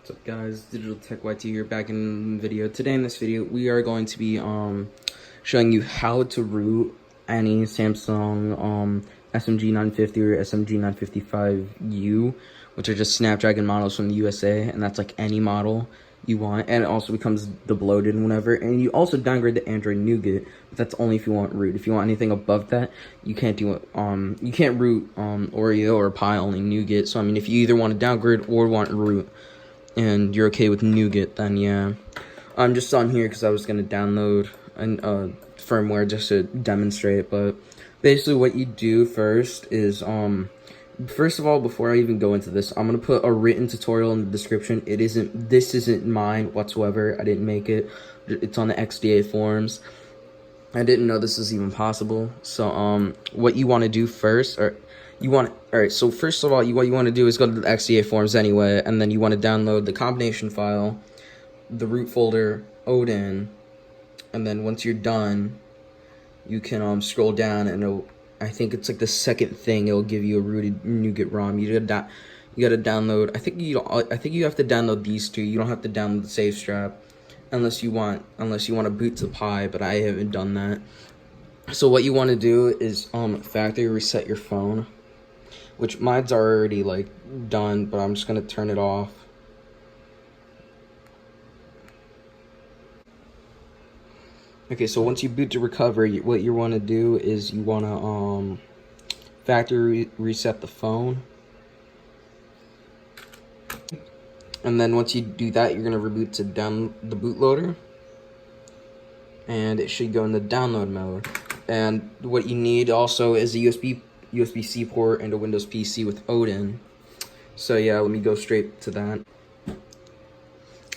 What's up guys, Digital Tech YT here, back in the video. Today in this video we are going to be showing you how to root any Samsung smg950 or smg955u, which are just Snapdragon models from the USA, and that's like any model you want, and it also becomes the bloated whenever. And you also downgrade the Android Nougat, but that's only if you want root. If you want anything above that, you can't do it. You can't root Oreo or Pi, only Nougat. So I mean, if you either want to downgrade or want root and you're okay with Nougat, then yeah. I'm just on here because I was going to download firmware just to demonstrate. But basically what you do first is, first of all, before I even go into this, I'm going to put a written tutorial in the description. This isn't mine whatsoever. I didn't make it. It's on the XDA forums. I didn't know this was even possible. So what you want to do first, alright, so first of all, what you want to do is go to the XDA forums anyway, and then you want to download the combination file, the root folder, Odin, and then once you're done, you can scroll down, and I think it's like the second thing, it'll give you a rooted Nougat ROM. You gotta download. I think you have to download these two. You don't have to download the Safe Strap unless you want to boot to Pi, but I haven't done that. So what you want to do is factory reset your phone, which mine's already like done, but I'm just gonna turn it off. Okay, so once you boot to recovery, what you want to do is you want to factory reset the phone, and then once you do that, you're gonna reboot to the bootloader, and it should go in the download mode. And what you need also is a USB-C port and a Windows PC with Odin. So yeah, let me go straight to that.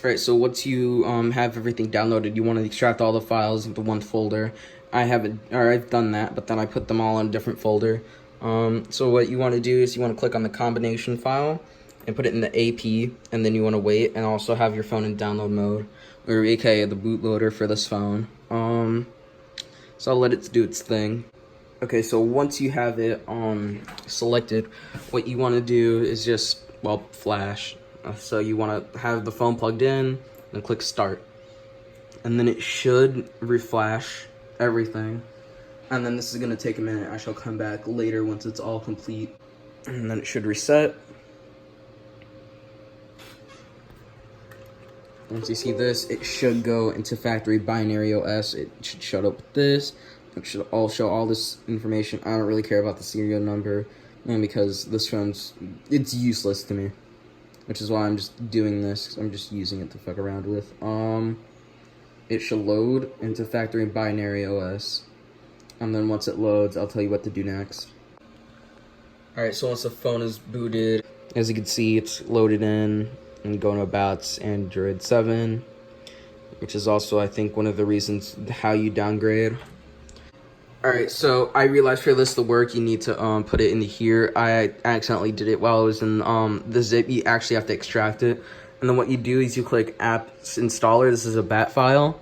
Alright, so once you have everything downloaded, you want to extract all the files into one folder. I've done that, but then I put them all in a different folder. So what you want to do is you want to click on the combination file and put it in the AP, and then you want to wait and also have your phone in download mode, or aka the bootloader for this phone. So I'll let it do its thing. Okay, so once you have it selected, what you want to do is just, well, flash. So you want to have the phone plugged in and click start, and then it should reflash everything, and then this is going to take a minute. I shall come back later once it's all complete, and then it should reset. Once you see this, it should go into factory binary OS. It should show up with this. It should all show all this information. I don't really care about the serial number, because this it's useless to me, which is why I'm just doing this. I'm just using it to fuck around with. It should load into factory binary OS, and then once it loads, I'll tell you what to do next. Alright, so once the phone is booted, as you can see, it's loaded in and going about Android 7, which is also, I think, one of the reasons how you downgrade. Alright, so I realized for this to work, you need to put it into here. I accidentally did it while I was in the zip. You actually have to extract it, and then what you do is you click apps installer. This is a bat file,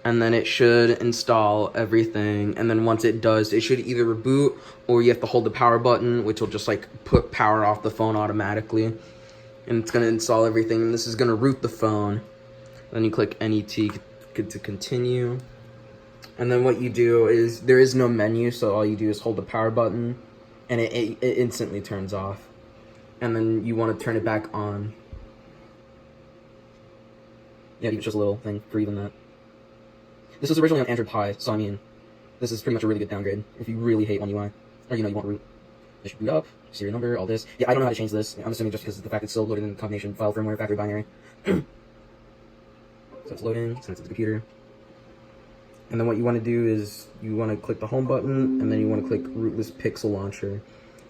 and then it should install everything, and then once it does, it should either reboot or you have to hold the power button, which will just like put power off the phone automatically, and it's going to install everything, and this is going to root the phone. Then you click NET to continue. And then what you do is, there is no menu, so all you do is hold the power button, and it instantly turns off. And then you want to turn it back on. Yeah, it's just a little thing for even that. This was originally on Android Pi, so I mean, this is pretty much a really good downgrade if you really hate One UI, or you want root. It should boot up, serial number, all this. Yeah, I don't know how to change this. I'm assuming just because of the fact it's still loaded in the combination file firmware factory binary. So it's loading, sends it to the computer. And then what you want to do is you want to click the home button, and then you want to click rootless pixel launcher,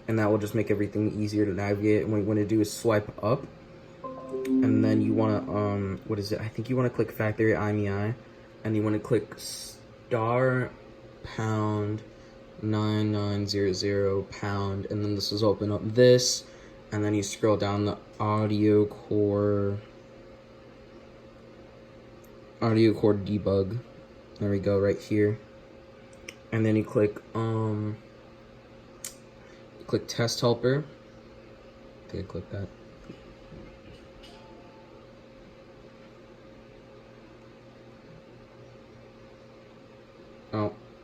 and that will just make everything easier to navigate. And what you want to do is swipe up, and then you want to I think you want to click factory IMEI, and you want to click star pound 9900 pound, and then this will open up this, and then you scroll down the audio core debug. There we go, right here. And then you click test helper. I think I clicked that.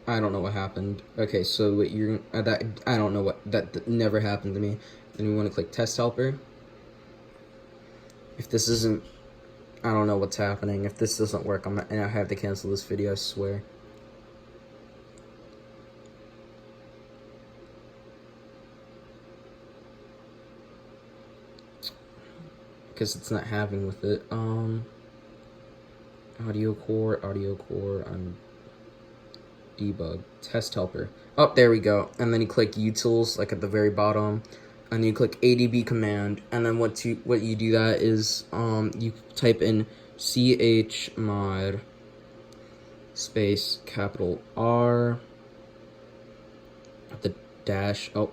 I don't know what happened. Okay, so what you're that I don't know what that never happened to me. Then we want to click test helper. If this isn't, I don't know what's happening. If this doesn't work, and I have to cancel this video, I swear. Because it's not having with it. Audio core, debug, test helper. Oh, there we go. And then you click utils, like at the very bottom, and you click ADB command. And then what you do that is you type in chmod space capital R, the dash. Oh,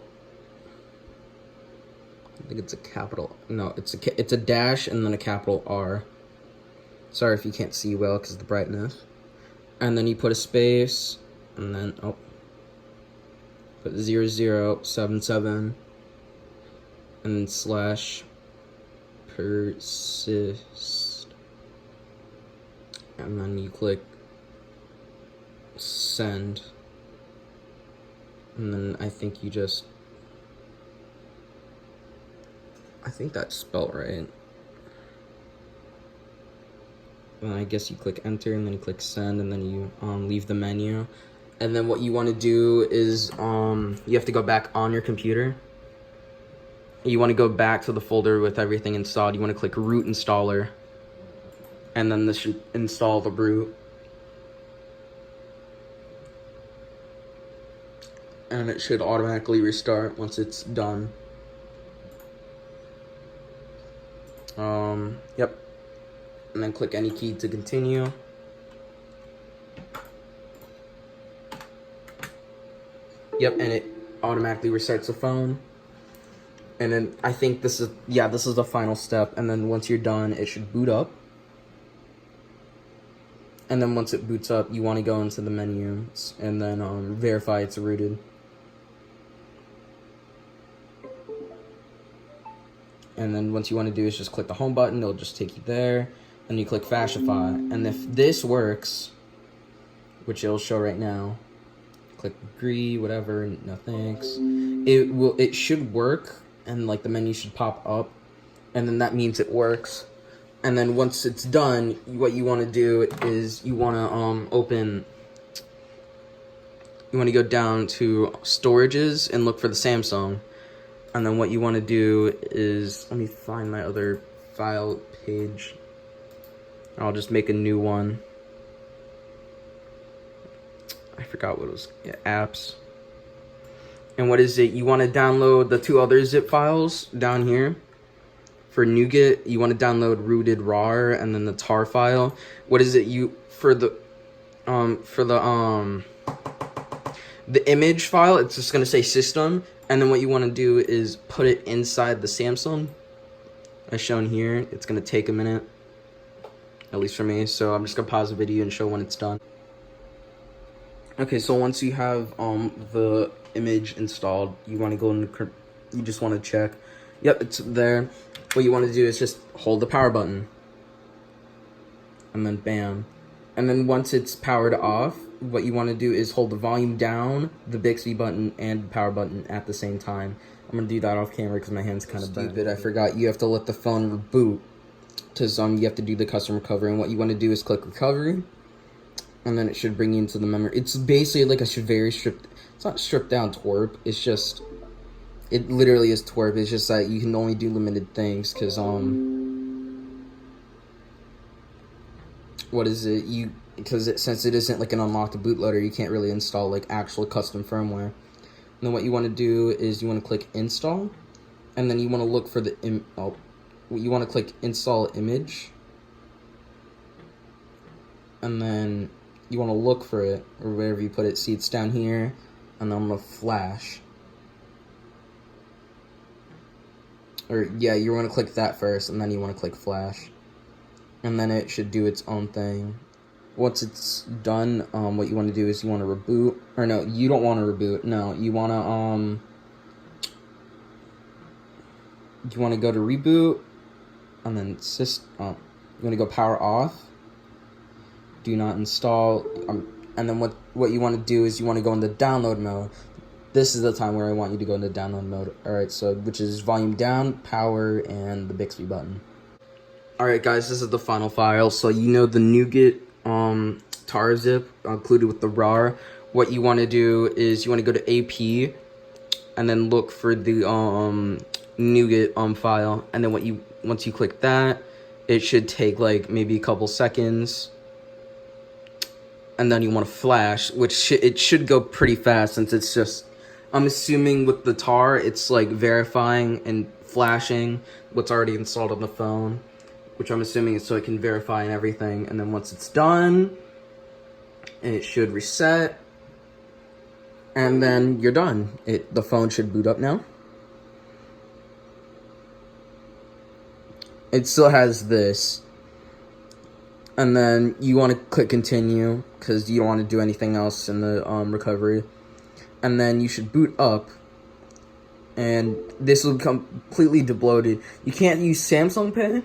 I think it's a capital. No, it's a dash and then a capital R. Sorry if you can't see well because of the brightness. And then you put a space, and then put 0077, and then slash persist, and then you click send, and then I think that's spelled right. And I guess you click enter, and then you click send, and then you leave the menu. And then what you want to do is you have to go back on your computer. You want to go back to the folder with everything installed. You want to click root installer, and then this should install the brew. And it should automatically restart once it's done. Yep. And then click any key to continue. Yep, and it automatically restarts the phone. And then I think this is the final step. And then once you're done, it should boot up. And then once it boots up, you want to go into the menu and then verify it's rooted. And then once you want to do is just click the home button. It'll just take you there. And you click Fashify. And if this works, which it'll show right now, click agree, whatever, no thanks. It should work, and like the menu should pop up, and then that means it works. And then once it's done, what you want to do is you want to go down to storages and look for the Samsung. And then what you want to do is, let me find my other file page. I'll just make a new one. I forgot what it was. Yeah, apps. And what is it? You want to download the two other zip files down here. For NuGet, you want to download rooted rar and then the tar file. What is it? For the image file, it's just gonna say system. And then what you want to do is put it inside the Samsung, as shown here. It's gonna take a minute, at least for me. So I'm just gonna pause the video and show when it's done. Okay, so once you have the image installed, you want to go into, you just want to check. Yep, it's there. What you want to do is just hold the power button, and then bam. And then once it's powered off, what you want to do is hold the volume down, the Bixby button, and the power button at the same time. I'm gonna do that off camera because my hand's kind of stupid. I forgot you have to let the phone reboot, because you have to do the custom recovery. And what you want to do is click recovery. And then it should bring you into the memory. It's basically like a very stripped, it's not stripped down twerp. It's just, it literally is twerp. It's just that you can only do limited things because, what is it? Since it isn't like an unlocked bootloader, you can't really install like actual custom firmware. And then what you want to do is you want to click install. And then you want to look for the, you want to click install image. And then you want to look for it, or wherever you put it. See, it's down here, and then I'm going to flash. Or, yeah, you want to click that first, and then you want to click flash. And then it should do its own thing. Once it's done, what you want to do is you want to reboot. Or, no, you don't want to reboot. No, you want to go to reboot, and then you want to go power off. Do not install. And then what you want to do is you want to go into download mode. This is the time where I want you to go into download mode. Alright, so which is volume down, power, and the Bixby button. Alright guys, this is the final file. So you know the NuGet tar zip included with the RAR. What you want to do is you want to go to AP and then look for the NuGet file, and then once you click that, it should take like maybe a couple seconds. And then you want to flash, which it should go pretty fast since it's just, I'm assuming with the tar, it's like verifying and flashing what's already installed on the phone, which I'm assuming is so it can verify and everything. And then once it's done, it should reset, and then you're done. The phone should boot up now. It still has this. And then you want to click continue because you don't want to do anything else in the recovery. And then you should boot up. And this will become completely debloated. You can't use Samsung Pay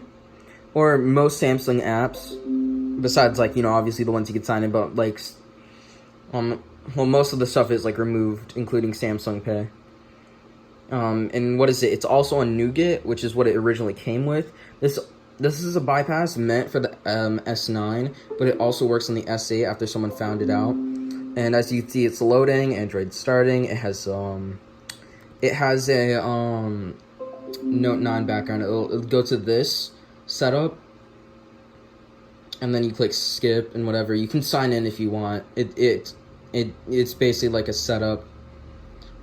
or most Samsung apps. Besides, like, you know, obviously the ones you can sign in, but like, well, most of the stuff is like removed, including Samsung Pay. And what is it? It's also on NuGet, which is what it originally came with. This is a bypass meant for the S9, but it also works on the S8 after someone found it out. And as you can see, it's loading, Android starting. It has a Note 9 background. It'll go to this setup, and then you click skip and whatever. You can sign in if you want. It's basically like a setup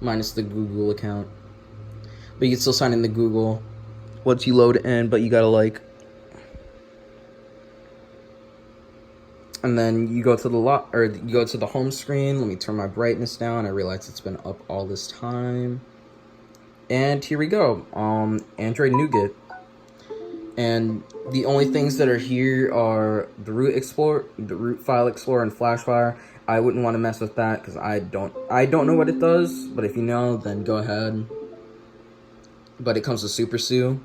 minus the Google account, but you can still sign in the Google once you load it in. But you gotta like. And then you go to you go to the home screen. Let me turn my brightness down. I realize it's been up all this time. And here we go. Android NuGet. And the only things that are here are the root explorer, the root file explorer, and Flashfire. I wouldn't want to mess with that because I don't know what it does. But if you know, then go ahead. But it comes with SuperSU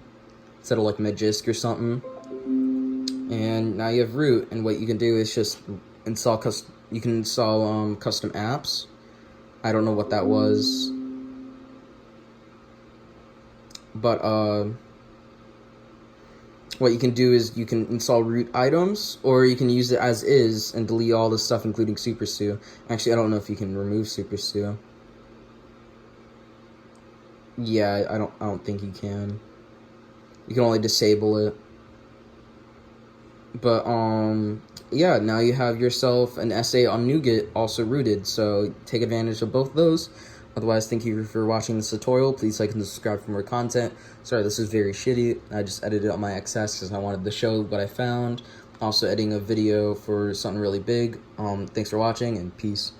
instead of like Magisk or something. And now you have root, and what you can do is just install custom apps. I don't know what that was, but what you can do is you can install root items, or you can use it as is and delete all the stuff, including SuperSU. Actually, I don't know if you can remove SuperSU. Yeah, I don't think you can. You can only disable it. But, yeah, now you have yourself an S8 on NuGet also rooted, so take advantage of both those. Otherwise, thank you for watching this tutorial. Please like and subscribe for more content. Sorry, this is very shitty. I just edited on my XS because I wanted to show what I found. Also editing a video for something really big. Thanks for watching, and peace.